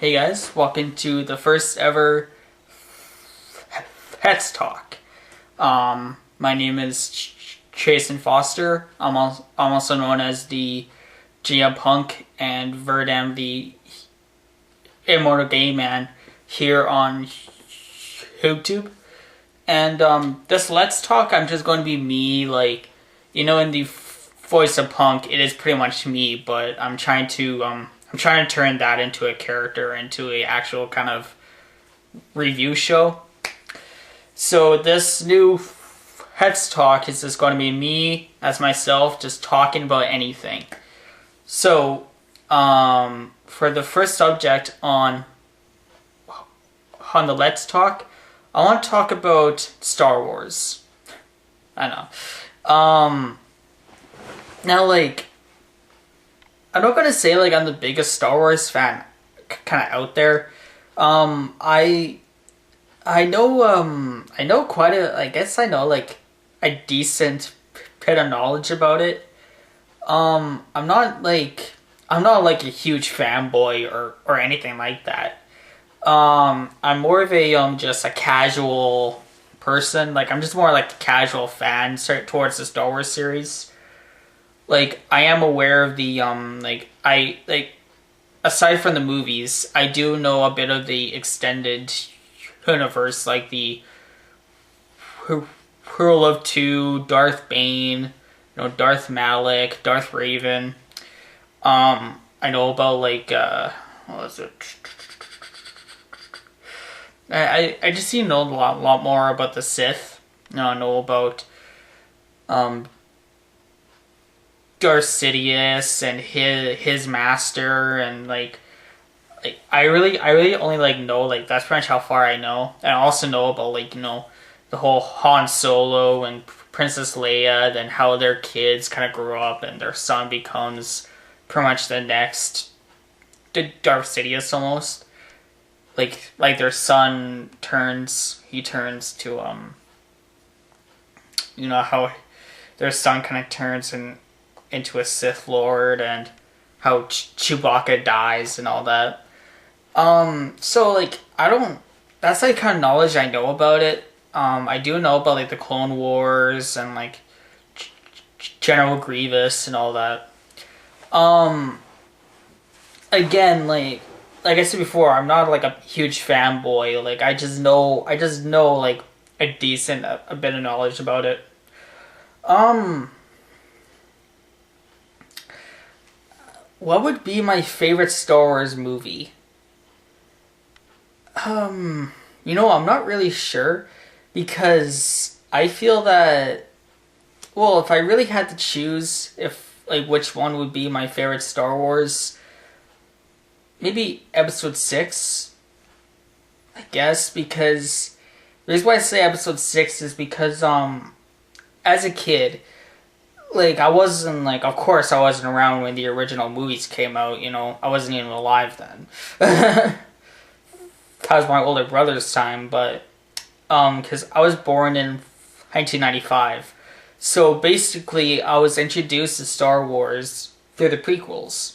Hey guys, welcome to the first ever Pets Talk. My name is Chasen Foster. I'm also known as the Gia Punk and Verdam the Immortal Gay Man here on YouTube. And this Let's Talk, I'm just going to be me, in the voice of Punk, it is pretty much me, but I'm trying to turn that into a character, into a actual kind of review show. So this new Let's Talk is just going to be me as myself, just talking about anything. So, for the first subject on the Let's Talk, I want to talk about Star Wars. I know. Now, I'm not gonna say I'm the biggest Star Wars fan kind of out there. I know quite a, I guess I know a decent bit of knowledge about it. I'm not a huge fanboy or anything like that. I'm more of a just a casual person. I'm just more a casual fan towards the Star Wars series. I am aware of the aside from the movies, I do know a bit of the extended universe, like the Hurl of Two, Darth Bane, Darth Malak, Darth Raven. I know about what was it? I just need to know a lot more about the Sith. I know about Darth Sidious and his master, and I really only know that's pretty much how far I know. And I also know about the whole Han Solo and Princess Leia, then how their kids kind of grow up and their son becomes pretty much the next Darth Sidious almost. Their son turns to how their son kind of turns into a Sith Lord, and how Chewbacca dies and all that. That's kind of knowledge I know about it. I do know about the Clone Wars and General Grievous and all that. Again, like I said before, I'm not a huge fanboy. I just know a decent a bit of knowledge about it. What would be my favorite Star Wars movie? I'm not really sure, because I feel that, well, if I really had to choose which one would be my favorite Star Wars, maybe Episode 6, I guess, because the reason why I say Episode 6 is because, as a kid, I wasn't, of course I wasn't around when the original movies came out, I wasn't even alive then. That was my older brother's time, but, because I was born in 1995. So basically, I was introduced to Star Wars through the prequels.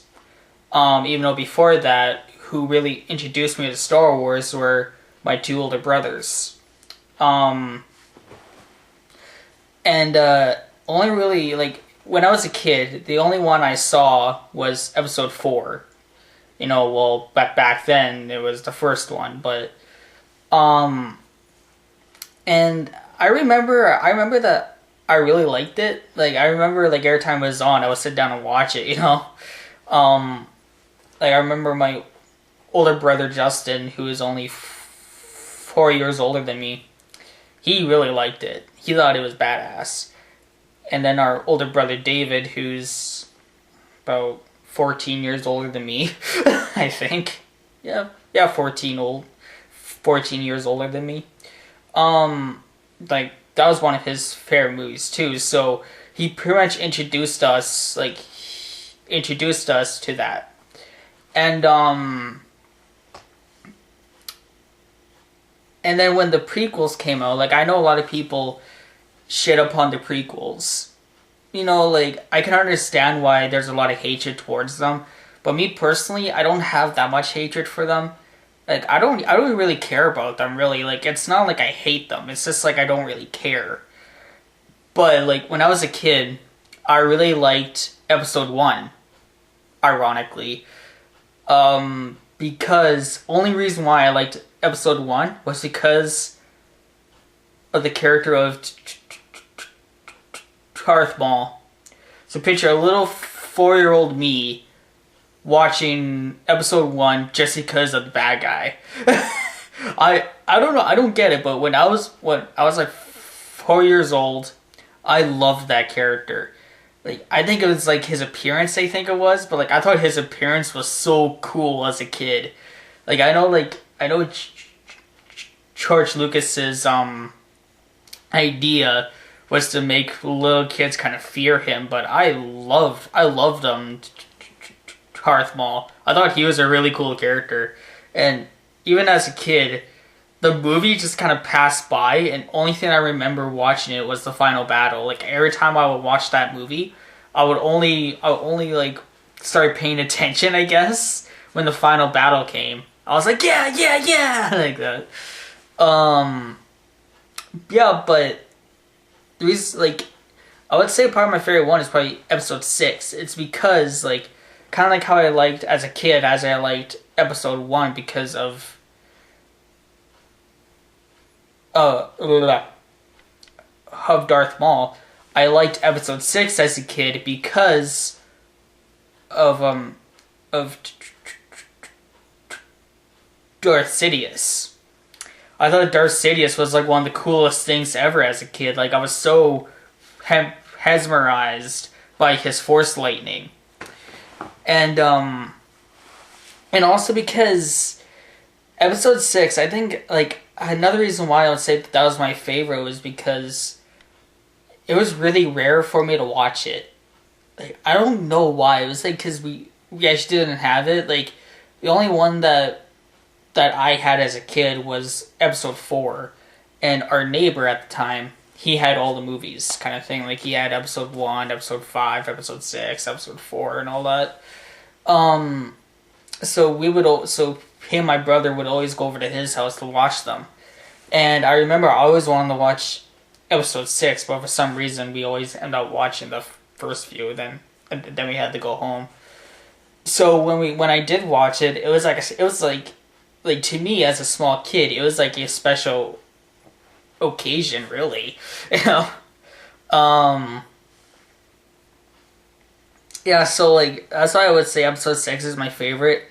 Even though before that, who really introduced me to Star Wars were my two older brothers. Only really, when I was a kid, the only one I saw was Episode 4. Back then, it was the first one, but, and I remember that I really liked it. I remember, every time it was on, I would sit down and watch it, I remember my older brother, Justin, who is only 4 years older than me, he really liked it. He thought it was badass. And then our older brother David, who's about 14 years older than me, I think. Yeah, 14 years older than me. That was one of his favorite movies too. So he pretty much introduced us to that. And then when the prequels came out, I know a lot of people shit upon the prequels. I can understand why there's a lot of hatred towards them, But me personally, I don't have that much hatred for them. Like I don't really care about them really. Like it's not like I hate them. It's just like I don't really care. But like when I was a kid, I really liked episode 1, ironically. Because only reason why I liked episode 1 was because of the character of Darth Maul. So picture a little 4-year-old me watching episode 1 just because of the bad guy. I don't know, I don't get it, but when I was like 4 years old, I loved that character. Like I think it was like his appearance, I think it was, but like I thought his appearance was so cool as a kid. Like I know George Lucas's idea was to make little kids kind of fear him, but I loved Darth Maul. I thought he was a really cool character, and even as a kid, the movie just kind of passed by, and only thing I remember watching it was the final battle. Like every time I would watch that movie, I would only like start paying attention, I guess, when the final battle came. I was like, yeah, like that. Yeah, but the reason, like, I would say part of my favorite one is probably episode 6. It's because, like, kind of like how I liked as a kid, as I liked episode 1 because of Darth Maul. I liked episode 6 as a kid because of Darth Sidious. I thought Darth Sidious was like one of the coolest things ever as a kid. Like I was so mesmerized by his Force lightning, and also because episode 6, I think like another reason why I would say that was my favorite was because it was really rare for me to watch it. Like I don't know why. It was like because we actually didn't have it. Like the only one that I had as a kid was episode 4, and our neighbor at the time, he had all the movies kind of thing. Like he had episode 1, episode 5, episode 6, episode 4, and all that. So him and my brother would always go over to his house to watch them. And I remember I always wanted to watch episode 6, but for some reason we always end up watching the first few, then we had to go home. So when I did watch it, it was like to me as a small kid, it was like a special occasion, really. You know? Yeah, so like that's why I would say episode 6 is my favorite.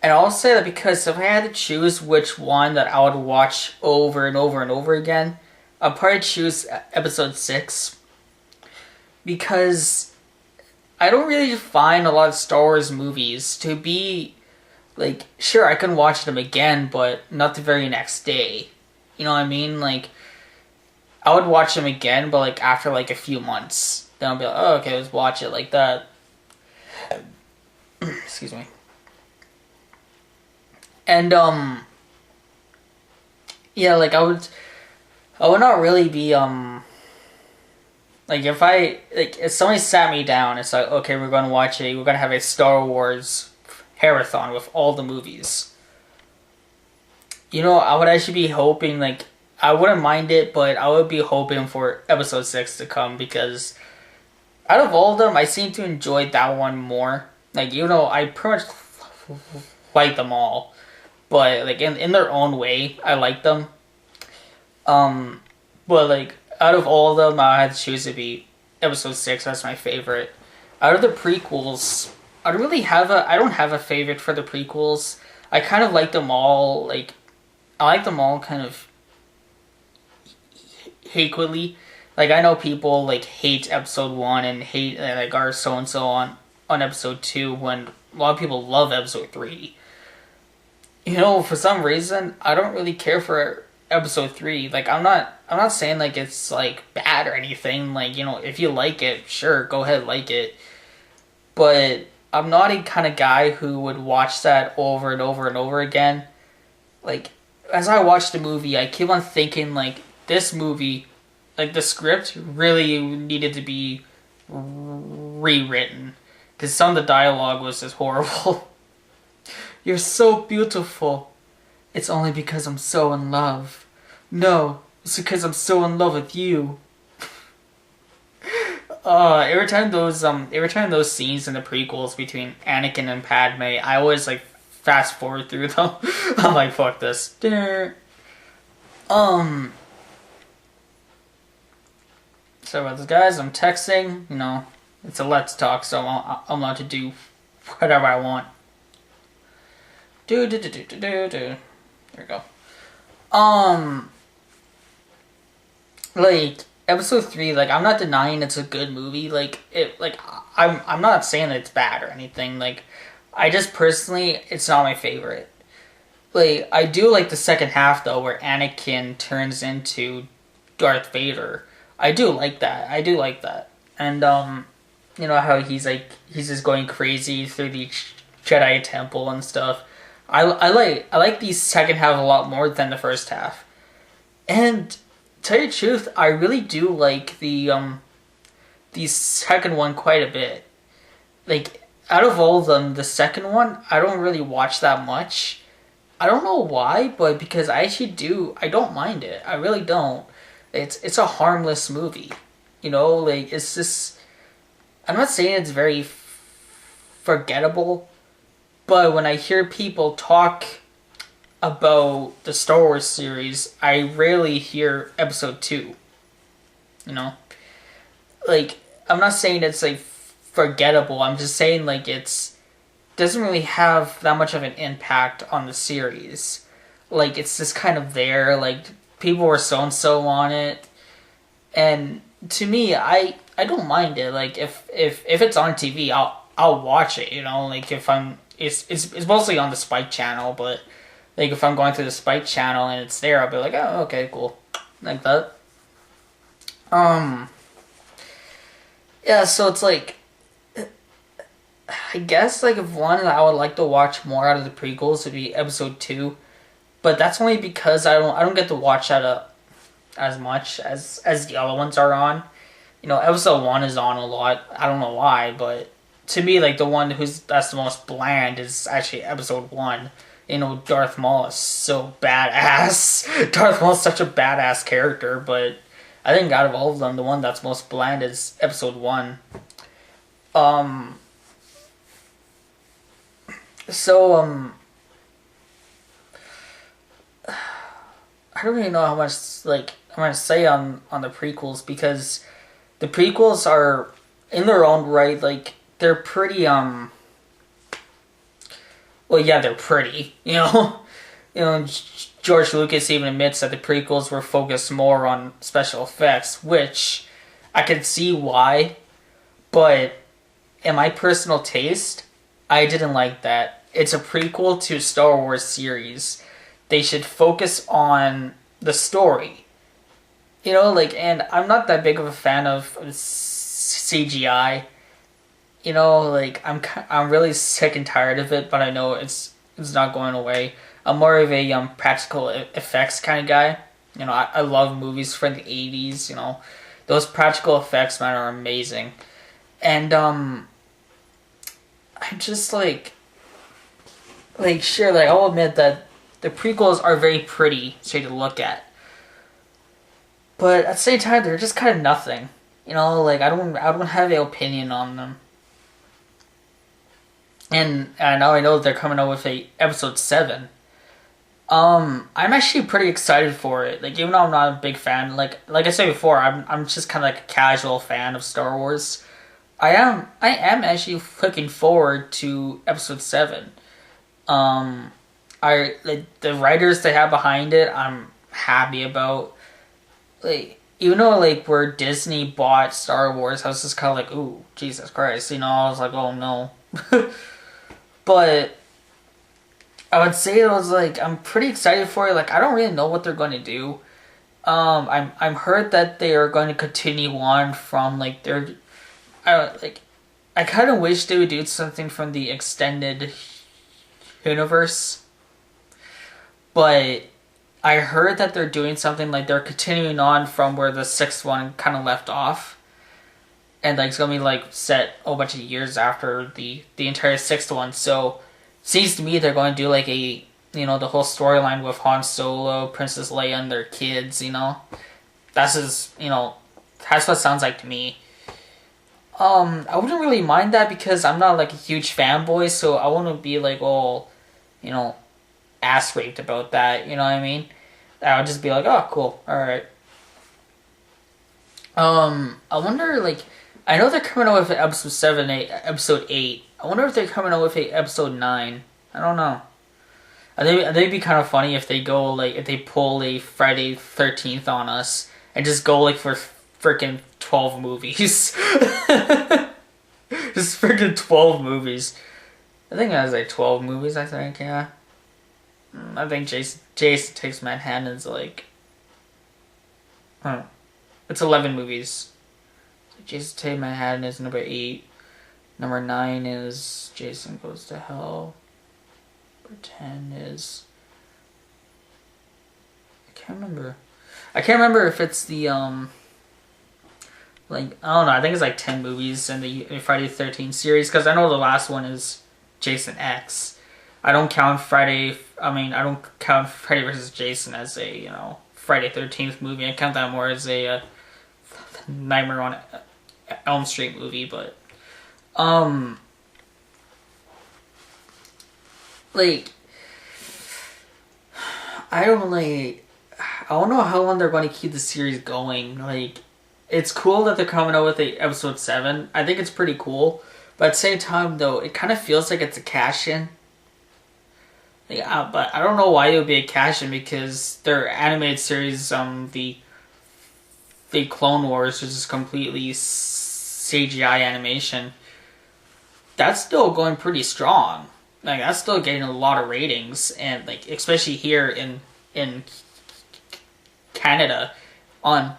And I'll say that because if I had to choose which one that I would watch over and over and over again, I'd probably choose episode 6. Because I don't really find a lot of Star Wars movies to be like, sure, I can watch them again, but not the very next day. You know what I mean? Like, I would watch them again, but like after like a few months. Then I'll be like, oh, okay, let's watch it like that. Excuse me. And, yeah, like, I would not really be, like, if somebody sat me down, it's like, okay, we're gonna have a Star Wars marathon with all the movies. You know, I would actually be hoping, like, I wouldn't mind it, but I would be hoping for episode 6 to come, because out of all of them, I seem to enjoy that one more. Like, you know, I pretty much like them all, but, like, in their own way, I like them. But, like, out of all of them, I had to choose to be episode 6. That's my favorite. Out of the prequels, I don't have a favorite for the prequels. I kind of like them all, like, I like them all kind of equally. Like, I know people, like, hate episode 1 and hate, like, are so-and-so on episode 2, when a lot of people love episode 3. You know, for some reason, I don't really care for episode 3. Like, I'm not saying, like, it's, like, bad or anything. Like, you know, if you like it, sure, go ahead, like it. But I'm not a kind of guy who would watch that over and over and over again. Like, as I watch the movie, I keep on thinking, like, this movie, like, the script really needed to be rewritten. because some of the dialogue was just horrible. You're so beautiful. It's only because I'm so in love. No, it's because I'm so in love with you. Every time those scenes in the prequels between Anakin and Padme, I always like fast forward through them. I'm like, fuck this. Sorry about this, guys. I'm texting. You know, it's a let's talk, so I'm allowed to do whatever I want. There we go. Like episode 3, like I'm not denying it's a good movie. I'm not saying that it's bad or anything. Like, I just personally, it's not my favorite. Like, I do like the second half though, where Anakin turns into Darth Vader. I do like that. And you know how he's just going crazy through the Jedi temple and stuff. I like the second half a lot more than the first half. And to tell you the truth, I really do like the second one quite a bit. Like, out of all of them, the second one I don't really watch that much. I don't know why, but because I don't mind it. I really don't. It's a harmless movie. You know, like, it's just, I'm not saying it's very forgettable, but when I hear people talk about the Star Wars series, I rarely hear episode 2. You know? Like, I'm not saying it's, like, forgettable. I'm just saying, like, it's doesn't really have that much of an impact on the series. Like, it's just kind of there. Like, people were so-and-so on it. And to me, I don't mind it. Like, if it's on TV, I'll watch it, you know? Like, if I'm... It's mostly on the Spike channel, but like if I'm going through the Spike channel and it's there, I'll be like, oh, okay, cool, like that. Yeah, so it's like, I guess like if one that I would like to watch more out of the prequels would be episode 2, but that's only because I don't get to watch that as much as the other ones are on. You know, episode 1 is on a lot. I don't know why, but to me, like, the one that's the most bland is actually episode 1. You know, Darth Maul is so badass. Darth Maul is such a badass character, but I think out of all of them, the one that's most bland is episode 1. I don't really know how much, like, I'm going to say on the prequels, because the prequels are, in their own right, like, they're pretty, well, yeah, they're pretty, you know? You know, George Lucas even admits that the prequels were focused more on special effects, which I can see why, but in my personal taste, I didn't like that. It's a prequel to Star Wars series. They should focus on the story. You know, like, and I'm not that big of a fan of CGI. You know, like, I'm really sick and tired of it, but I know it's not going away. I'm more of a practical effects kind of guy. You know, I love movies from the 80s, you know. Those practical effects, man, are amazing. And, I'm just, like, sure, like, I'll admit that the prequels are very pretty to look at. But at the same time, they're just kind of nothing. You know, like, I don't have an opinion on them. And now I know they're coming out with episode 7. I'm actually pretty excited for it. Like, even though I'm not a big fan, like I said before, I'm just kind of like a casual fan of Star Wars. I am actually looking forward to episode 7. The writers they have behind it, I'm happy about. Like, even though like where Disney bought Star Wars, I was just kind of like, ooh, Jesus Christ, you know, I was like, oh no. But I would say it was like, I'm pretty excited for it. Like, I don't really know what they're going to do. I'm heard that they are going to continue on from like their, I kind of wish they would do something from the extended universe. But I heard that they're doing something like they're continuing on from where the 6th one kind of left off. and like it's gonna be like set a bunch of years after the entire sixth one. So seems to me they're going to do like a the whole storyline with Han Solo, Princess Leia, and their kids. That's just that's what it sounds like to me. I wouldn't really mind that because I'm not like a huge fanboy, so I wouldn't be like all ass raped about that. You know what I mean? I would just be like, oh, cool, all right. I wonder, like, I know they're coming out with episode 8. I wonder if they're coming out with episode 9. I don't know. I think it'd be kind of funny if they go, like, if they pull a Friday 13th on us and just go, like, for freaking 12 movies. Just freaking 12 movies. I think it has, like, 12 movies, I think, yeah. I think Jason Takes Manhattan's, like, it's 11 movies. Jason Takes Manhattan is number 8. Number 9 is Jason Goes to Hell. Number 10 is... I can't remember if it's the, like, I don't know, I think it's like 10 movies in the Friday the 13th series, because I know the last one is Jason X. I don't count Friday vs. Jason as a, Friday 13th movie. I count that more as a Nightmare on Elm Street movie, but like I don't know how long they're going to keep the series going. Like, it's cool that they're coming out with episode 7. I think it's pretty cool, but at the same time though, it kind of feels like it's a cash in. Yeah, but I don't know why it would be a cash in, because their animated series, the Clone Wars, which is completely CGI animation, that's still going pretty strong. Like, that's still getting a lot of ratings, and like especially here in Canada, on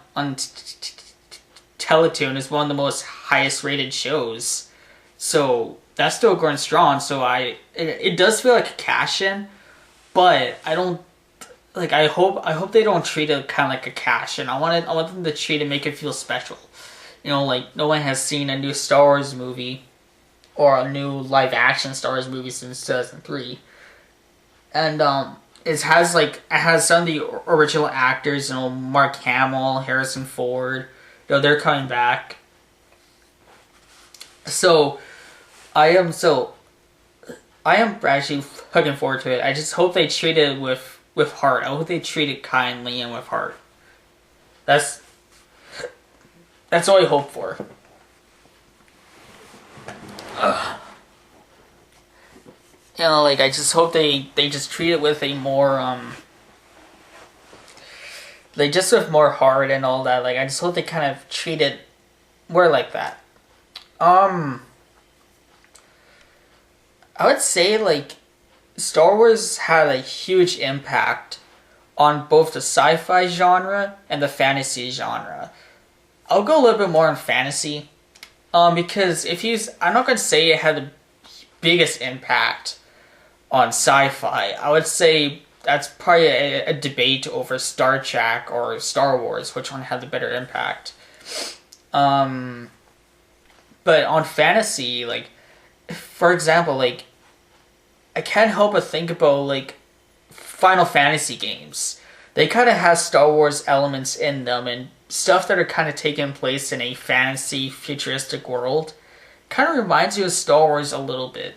Teletoon is one of the most highest rated shows. So that's still going strong. So it does feel like a cash in, but I don't like. I hope they don't treat it kind of like a cash in. I want them to treat it, make it feel special. Like, no one has seen a new Star Wars movie or a new live action Star Wars movie since 2003, and it has some of the original actors. Mark Hamill, Harrison Ford. They're coming back. So I am actually looking forward to it. I just hope they treat it with heart. I hope they treat it kindly and with heart. That's all I hope for. Like, I just hope they just treat it with a more with more heart and all that. Like, I just hope they kind of treat it more like that. I would say, like, Star Wars had a huge impact on both the sci-fi genre and the fantasy genre. I'll go a little bit more on fantasy, because I'm not going to say it had the biggest impact on sci-fi. I would say that's probably a debate over Star Trek or Star Wars, which one had the better impact. But on fantasy, like, for example, like, I can't help but think about, like, Final Fantasy games. They kind of have Star Wars elements in them, and stuff that are kind of taking place in a fantasy futuristic world. Kind of reminds you of Star Wars a little bit.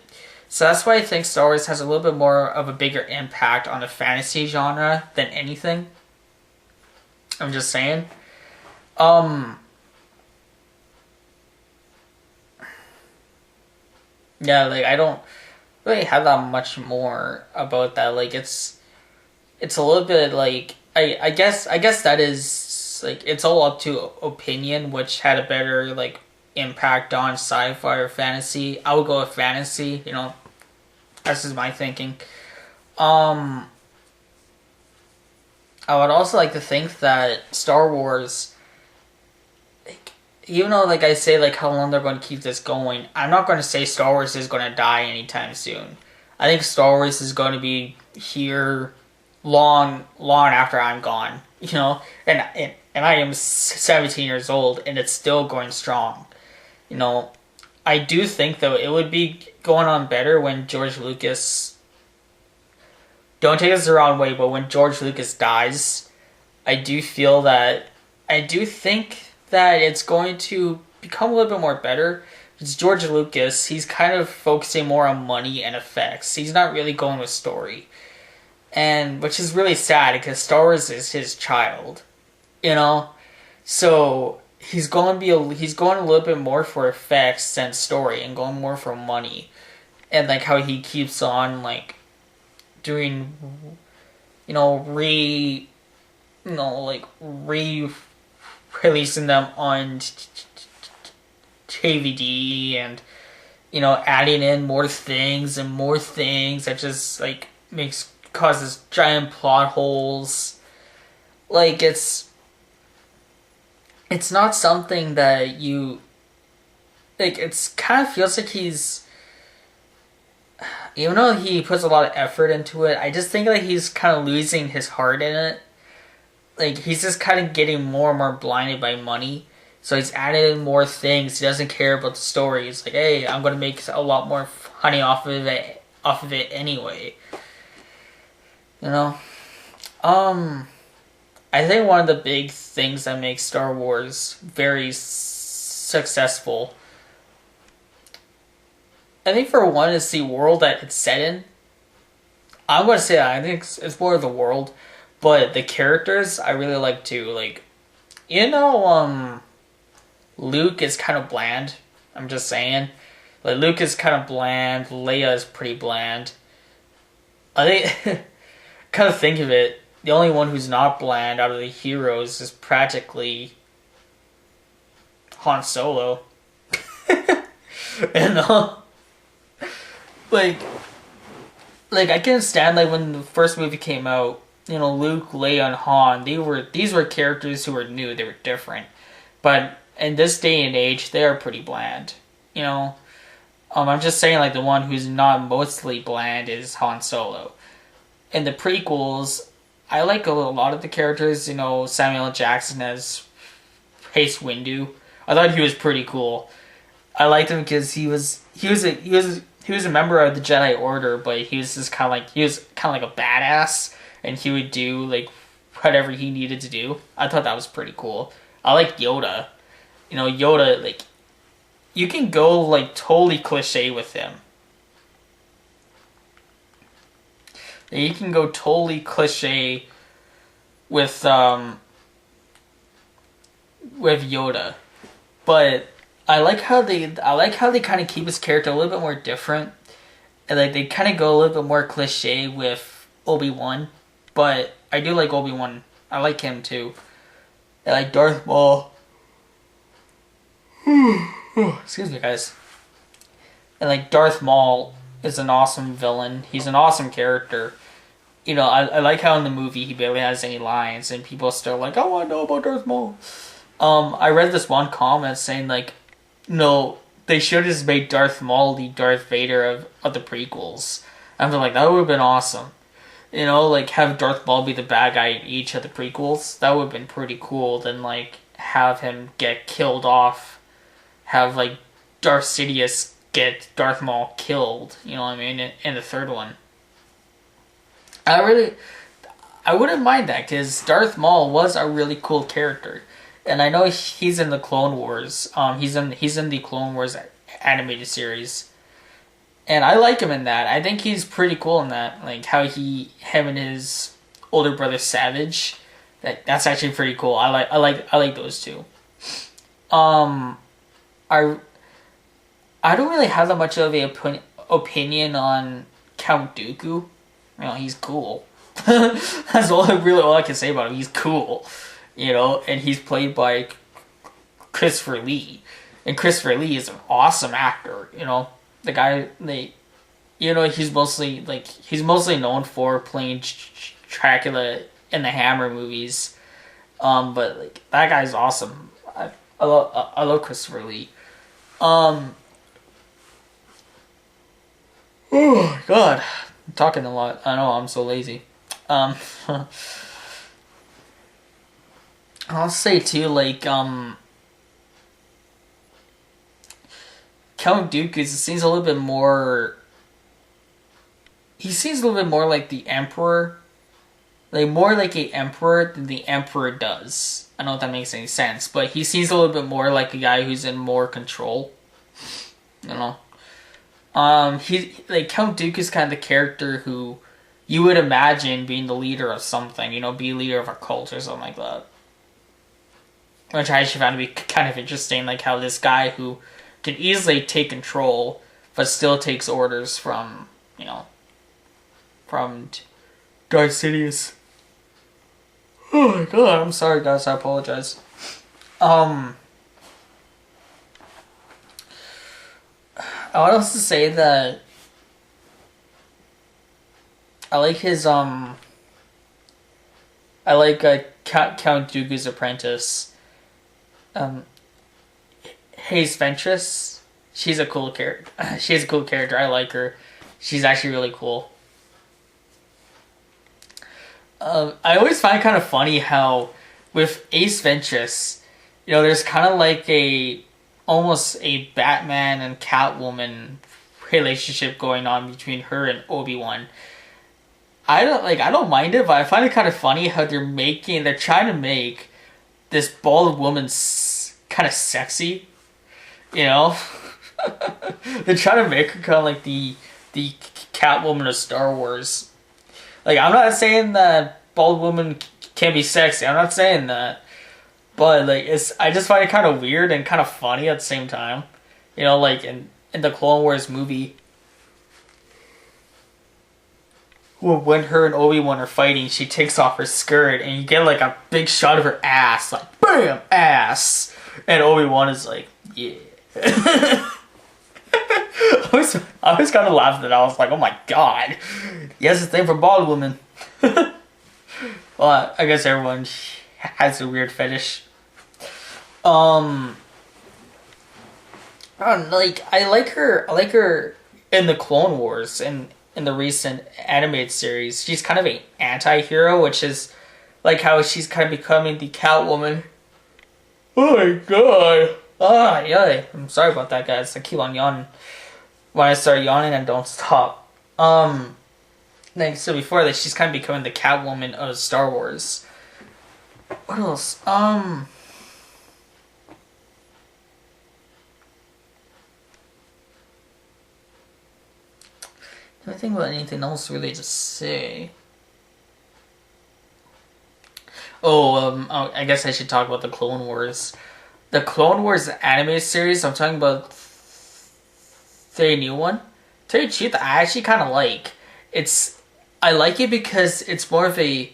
So that's why I think Star Wars has a little bit more of a bigger impact on the fantasy genre than anything. I'm just saying. Yeah, like, I don't really have that much more about that. Like, it's a little bit like, I guess that is, like, it's all up to opinion, which had a better, like, impact on sci-fi or fantasy. I would go with fantasy, This is my thinking. I would also like to think that Star Wars, like, even though, like I say, like, how long they're going to keep this going, I'm not going to say Star Wars is going to die anytime soon. I think Star Wars is going to be here long after I'm gone, and I am 17 years old, and it's still going strong. You know, I do think though it would be going on better when George Lucas. Don't take this the wrong way, but when George Lucas dies, I do feel that I do think that it's going to become a little bit more better. It's George Lucas. He's kind of focusing more on money and effects. He's not really going with story, and which is really sad because Star Wars is his child, you know. So he's going a little bit more for effects than story, and going more for money, and like how he keeps on like doing, you know, re releasing them on DVD and adding in more things that just like makes causes giant plot holes. Like it's not something that you like. It's kind of feels like he's, even though he puts a lot of effort into it, I just think like he's kind of losing his heart in it. Like he's just kind of getting more and more blinded by money. So he's added in more things. He doesn't care about the story. He's like, hey, I'm gonna make a lot more honey off of it anyway. You know, I think one of the big things that makes Star Wars very successful, I think for one, is the world that it's set in. I'm gonna say that I think it's more of the world, but the characters I really like too. Like, Luke is kind of bland. I'm just saying, like Luke is kind of bland. Leia is pretty bland. I think, kind of think of it, the only one who's not bland out of the heroes is practically Han Solo. And like I can stand like when the first movie came out, Luke, Leia, and Han, these were characters who were new, they were different. But in this day and age, they are pretty bland. I'm just saying like the one who's not mostly bland is Han Solo. In the prequels, I like a lot of the characters. Samuel L. Jackson as Mace Windu. I thought he was pretty cool. I liked him because he was a member of the Jedi Order, but he was just kind of like a badass, and he would do like whatever he needed to do. I thought that was pretty cool. I like Yoda. Yoda, like, you can go like totally cliche with him. You can go totally cliche with Yoda, but I like how they kind of keep his character a little bit more different, and like they kind of go a little bit more cliche with Obi-Wan, but I do like Obi-Wan. I like him too. I like Darth Maul. Excuse me, guys. And like Darth Maul is an awesome villain. He's an awesome character. I like how in the movie he barely has any lines, and people are still like, I want to know about Darth Maul. I read this one comment saying like, no, they should have just made Darth Maul the Darth Vader of the prequels. I'm like, that would have been awesome. Like have Darth Maul be the bad guy in each of the prequels. That would have been pretty cool. Than like have him get killed off. Have like Darth Sidious get Darth Maul killed. You know what I mean? In the third one. I wouldn't mind that because Darth Maul was a really cool character. And I know he's in the Clone Wars. He's in the Clone Wars animated series, and I like him in that. I think he's pretty cool in that. Like how him and his older brother Savage. That's actually pretty cool. I like those two. I don't really have that much of a opinion on Count Dooku. He's cool. That's all I can say about him. He's cool. And he's played by Christopher Lee. And Christopher Lee is an awesome actor, The guy, he's mostly known for playing Dracula in the Hammer movies. But, like, that guy's awesome. I love Christopher Lee. Oh, God. I'm talking a lot. I know, I'm so lazy. I'll say too, like, Count Dooku seems a little bit more. He seems a little bit more like the Emperor, like more like a Emperor than the Emperor does. I don't know if that makes any sense, but he seems a little bit more like a guy who's in more control. You know, he like Count Dooku is kind of the character who you would imagine being the leader of something. You know, be a leader of a cult or something like that. Which I actually found to be kind of interesting, like how this guy who can easily take control, but still takes orders from, you know, from Darth Sidious. Oh my god, I'm sorry guys, I apologize. I want else to say that I like his, I like Count Dooku's apprentice. Hayes Ventress. She's a cool character. She's a cool character. I like her. She's actually really cool. I always find it kind of funny how with Ace Ventress, you know, there's kind of like almost a Batman and Catwoman relationship going on between her and Obi-Wan. I don't mind it, but I find it kind of funny how they're trying to make this bald woman kind of sexy, you know? They're trying to make her kind of like the Catwoman of Star Wars. Like, I'm not saying that bald women can be sexy. I'm not saying that. But, like, I just find it kind of weird and kind of funny at the same time. You know, like, in the Clone Wars movie, when her and Obi-Wan are fighting, she takes off her skirt, and you get, like, a big shot of her ass. Like, BAM! Ass! And Obi-Wan is like, yeah. I always kind of laughed at that. I was like, oh my god. He has a thing for bald women. Well, I guess everyone has a weird fetish. I don't know, like, I like her in the Clone Wars and in the recent animated series. She's kind of an anti-hero, which is like how she's kind of becoming the Catwoman. Oh my god. Ah, yeah. I'm sorry about that, guys. I keep on yawning. When I start yawning, I don't stop. Like, so before that, she's kind of becoming the Catwoman of Star Wars. What else? Can I think about anything else really to say? I guess I should talk about the Clone Wars. The Clone Wars anime series, I'm talking about the new one. To tell you the truth, I actually kind of like. I like it because it's more of a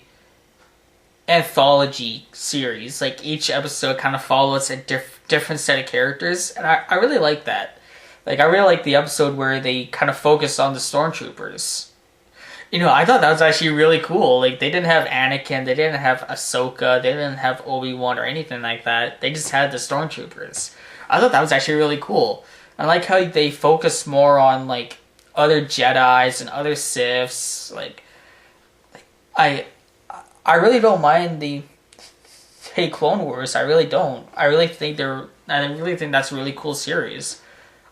anthology series. Like, each episode kind of follows a different set of characters, and I really like that. Like, I really like the episode where they kind of focus on the stormtroopers. You know, I thought that was actually really cool. Like, they didn't have Anakin, they didn't have Ahsoka, they didn't have Obi-Wan or anything like that. They just had the stormtroopers. I thought that was actually really cool. I like how they focus more on, like, other Jedis and other Siths. Like I really don't mind the Clone Wars. I really don't. I really think that's a really cool series.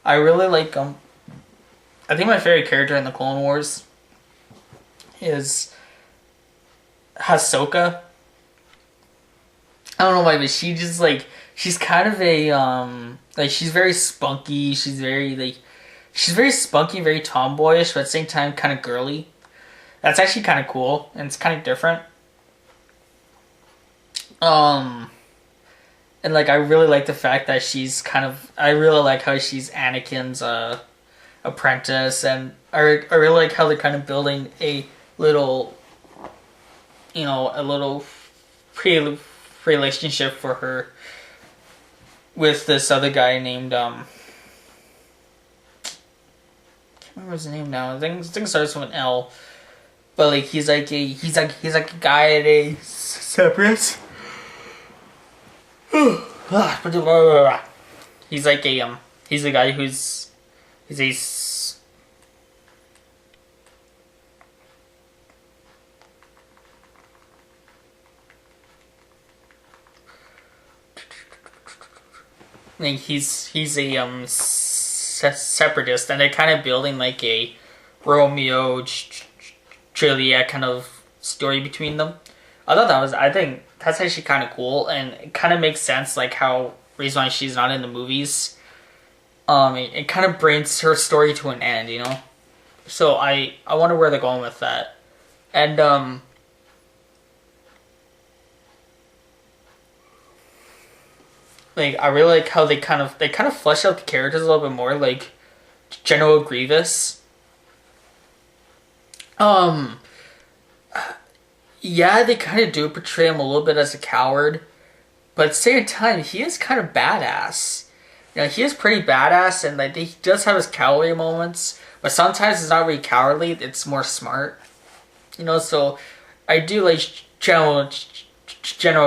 I really like I think my favorite character in the Clone Wars is Ahsoka. I don't know why, but she just, like, she's kind of a like, she's very spunky. She's very spunky, very tomboyish, but at the same time kind of girly. That's actually kind of cool, and it's kind of different. And, like, I really like the fact that I really like how she's Anakin's apprentice, and I really like how they're kind of building a little relationship for her with this other guy named I can't remember his name now. I think it starts with an L, but, like, he's like a guy at a separate. He's like he's a guy he's a like he's a separatist, and they're kind of building like a Romeo Juliet kind of story between them. I think that's actually kind of cool, and it kind of makes sense, like how reason why she's not in the movies. It kind of brings her story to an end, you know. So I wonder where they're going with that, and like I really like how they kind of flesh out the characters a little bit more, like General Grievous. Um, yeah, they kind of do portray him a little bit as a coward, but at the same time, he is kind of badass. You know, he is pretty badass, and like he does have his cowardly moments, but sometimes it's not really cowardly; it's more smart. You know, so I do like General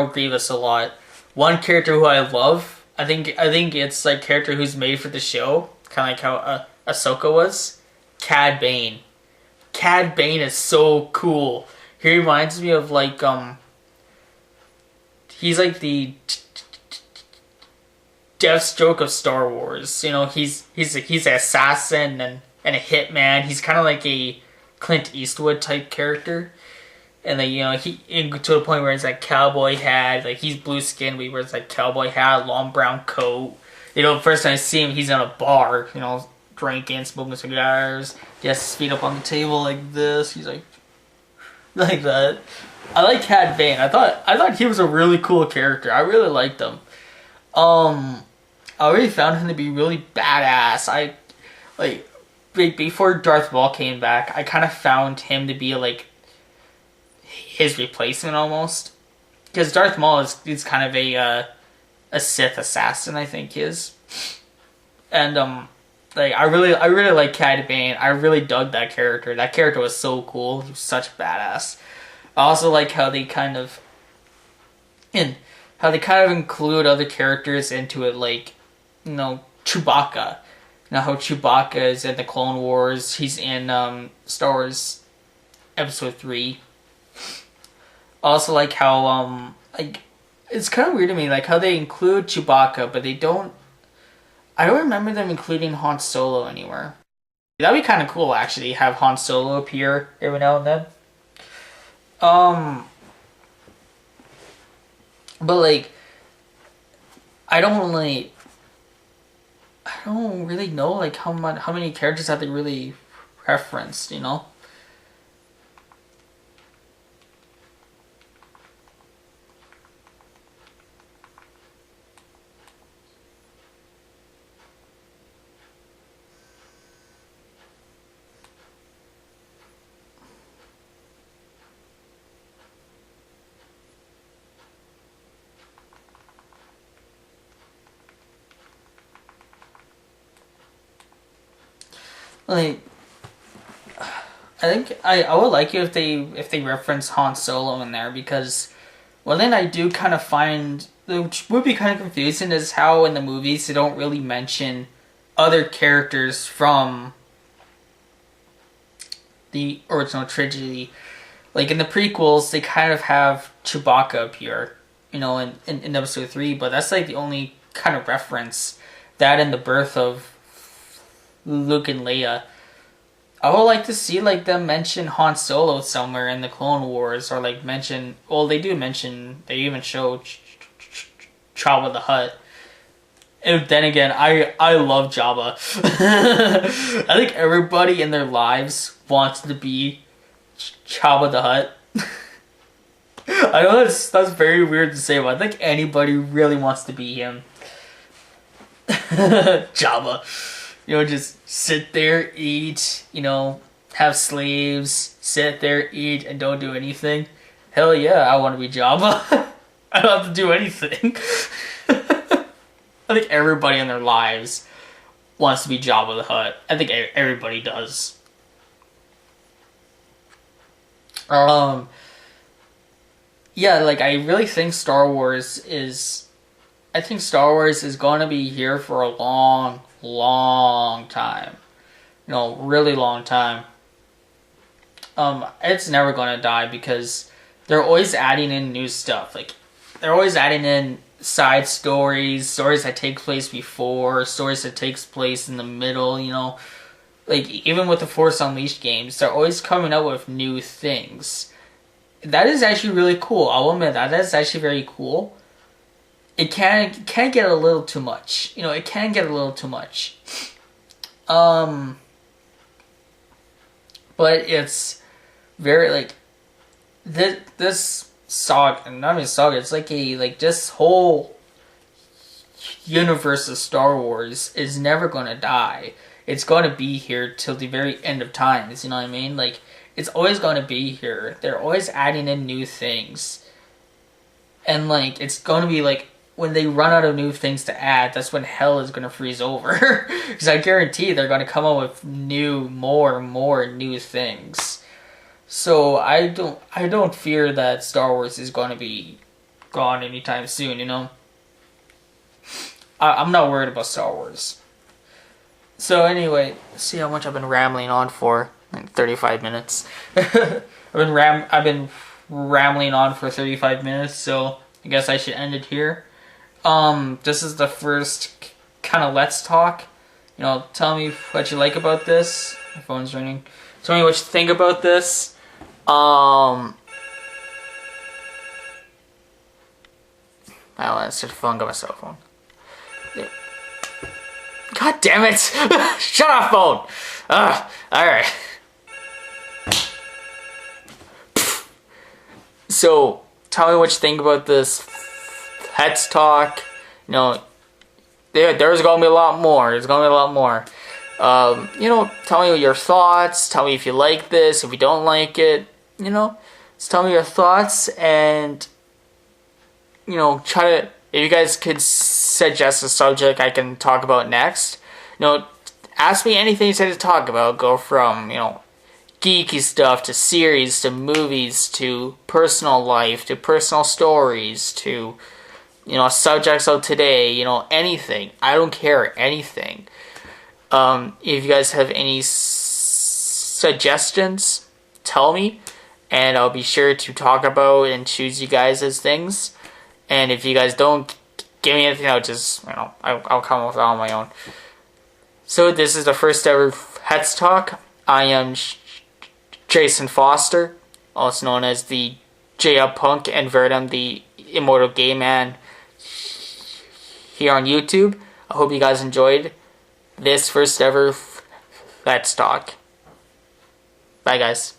Grievous a lot. One character who I love, I think it's like character who's made for the show, kind of like how Ahsoka was. Cad Bane. Cad Bane is so cool. He reminds me of like he's like the Deathstroke of Star Wars. You know, he's an assassin and a hitman. He's kind of like a Clint Eastwood type character. And like, you know, to the point where it's like cowboy hat, like he's blue skinned, but he wears like cowboy hat, long brown coat. You know, first time I see him, he's in a bar, you know, drinking, smoking cigars. He has his feet up on the table like this. He's like that. I like Cad Bane. I thought he was a really cool character. I really liked him. I really found him to be really badass. I like before Darth Maul came back, I kind of found him to be like his replacement almost, because Darth Maul is kind of a Sith assassin, I think he is, and like I really like Cad Bane. I really dug that character. That character was so cool. He was such a badass. I also like how they kind of include other characters into it, like, you know, Chewbacca. You know how Chewbacca is in the Clone Wars. He's in Star Wars Episode 3. Also like how like it's kind of weird to me like how they include Chewbacca, but I don't remember them including Han Solo anywhere. That'd be kind of cool actually, have Han Solo appear every now and then. But like I don't really know like how many characters have they really referenced, you know? Like I think I would like it if they reference Han Solo in there, because well then I do kind of find, which would be kind of confusing, is how in the movies they don't really mention other characters from the original trilogy. Like in the prequels they kind of have Chewbacca appear, you know, in episode 3, but that's like the only kind of reference, that and the birth of Luke and Leia. I would like to see like them mention Han Solo somewhere in the Clone Wars, or like mention. Well, they do mention. They even show Jabba the Hutt. And then again, I love Jabba. I think everybody in their lives wants to be Jabba the Hutt. I know that's very weird to say, but I think anybody really wants to be him. Jabba. You know, just sit there, eat, you know, have slaves, sit there, eat, and don't do anything. Hell yeah, I want to be Jabba. I don't have to do anything. I think everybody in their lives wants to be Jabba the Hutt. I think everybody does. Yeah, like, I really think Star Wars is... I think Star Wars is going to be here for a long time. You know, really long time. It's never gonna die, because they're always adding in new stuff. Like, they're always adding in side stories, stories that take place before, stories that takes place in the middle, you know. Like, even with the Force Unleashed games, they're always coming out with new things. That is actually really cool. I'll admit that. That's actually very cool. It can get a little too much. You know, it can get a little too much. But it's very, like, this saga, not even saga, it's like this whole universe of Star Wars is never gonna die. It's gonna be here till the very end of times, you know what I mean? Like, it's always gonna be here. They're always adding in new things. And, like, it's gonna be, like, when they run out of new things to add, that's when hell is gonna freeze over. Because I guarantee they're gonna come up with more new things. So I don't fear that Star Wars is gonna be gone anytime soon, you know? I'm not worried about Star Wars. So anyway, see how much I've been rambling on for. Like 35 minutes. I've been rambling on for 35 minutes, so I guess I should end it here. This is the first kind of let's talk. You know, tell me what you like about this. My phone's ringing. Tell me what you think about this. I don't answer the phone. Got my cell phone. Yeah. God damn it! Shut off, phone. All right. So, tell me what you think about this. Let's talk. You know, there's gonna be a lot more. There's gonna be a lot more. You know, tell me your thoughts. Tell me if you like this, if you don't like it. You know, just tell me your thoughts, and you know, try to. If you guys could suggest a subject I can talk about next, you know, ask me anything you say to talk about. Go from, you know, geeky stuff to series to movies to personal life to personal stories to, you know, subjects of today. You know, anything. I don't care, anything. If you guys have any suggestions, tell me, and I'll be sure to talk about and choose you guys as things. And if you guys don't give me anything, I'll just, you know, I'll come up with it on my own. So this is the first ever Let's Talk. I am Jason Foster, also known as the J-Up Punk, and Verdum, the Immortal Gay Man, here on YouTube. I hope you guys enjoyed this first ever Let's Talk. Bye, guys.